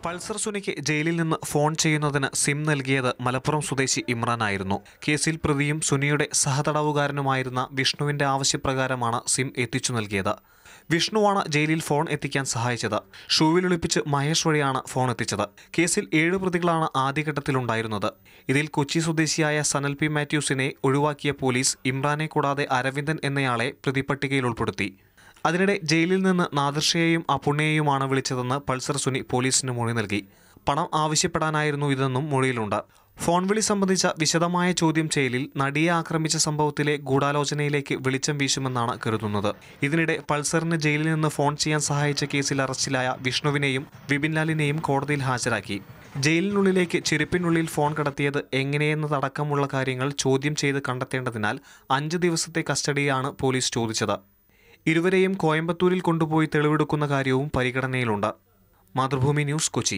Pulsar സുനിക്ക് ജയിലിൽ നിന്ന് phone ചെയ്യുന്നതിന് സിം നൽകിയത് മലപ്പുറം സ്വദേശി ഇമ്രാനായിരുന്നു. കേസിൽ പ്രതിയും സുനിയുടെ സഹതടവുകാരനുമായിരുന്ന വിഷ്ണുവിന്റെ ആവശ്യപ്രകാരമാണ് സിം എത്തിച്ചു നൽകിയത്. വിഷ്ണുവാണ് ജയിലിൽ ഫോൺ എത്തിക്കാൻ സഹായിച്ചത്. ഷൂവിലൊളിപ്പിച്ച് മഹേഷ് വഴിയാണ് ഫോൺ എത്തിച്ചത്. കേസിൽ 7 പ്രതികളാണ് ആദ്യഘട്ടത്തിലുണ്ടായിരുന്നത്. ഇതിൽ കൊച്ചി സ്വദേശിയായ സനൽ പി മാത്യൂസിനെ ഒഴിവാക്കിയ പോലീസ് ഇമ്രാനെ കൂടാതെ അരവിന്ദൻ എന്നയാളെ പ്രതിപട്ടികയിൽ ഉൾപ്പെടുത്തി. അതിനിടെ ജയിലിൽ നിന്ന് നാദിർഷയെയും അപുണ്യയെയുമാണ് വിളിച്ചതെന്ന് പൾസർ സുനി പോലീസിന് മൊഴി നൽകി. പണം ആവശ്യപ്പെടാനായിരുന്നു ഇതെന്നും മൊഴിയിലുണ്ട്. ഫോൺ വിളി സംബന്ധിച്ച വിശദമായ ചോദ്യം ചെയ്യലിൽ നടിയെ ആക്രമിച്ച സംഭവത്തിലെ ഗൂഢാലോചനയിലേക്ക് വെളിച്ചം വീശുമെന്നാണ് കരുതുന്നത്. ഇതിനിടെ പൾസറിന് ജയിലിൽ നിന്ന് ഫോൺ ചെയ്യാൻ സഹായിച്ച കേസിൽ അറസ്റ്റിലായ വിഷ്ണുവിനെയും വിപിൻലാലിനെയും കോടതിയിൽ ഹാജരാക്കി. ജയിലിനുള്ളിലേക്ക് ചെരുപ്പിനുള്ളിൽ ഫോൺ കടത്തിയത് എങ്ങനെയെന്നതടക്കമുള്ള കാര്യങ്ങൾ ചോദ്യം ചെയ്ത് കണ്ടെത്തേണ്ടതിനാൽ 5 ദിവസത്തെ കസ്റ്റഡിയാണ് പോലീസ് ചോദിച്ചത്. ഇരുവരെയും കോയമ്പത്തൂരിൽ കൊണ്ടുപോയി തെളിവെടുക്കുന്ന കാര്യവും പരിഗണനയിലുണ്ട്. മാതൃഭൂമി ന്യൂസ്, കൊച്ചി.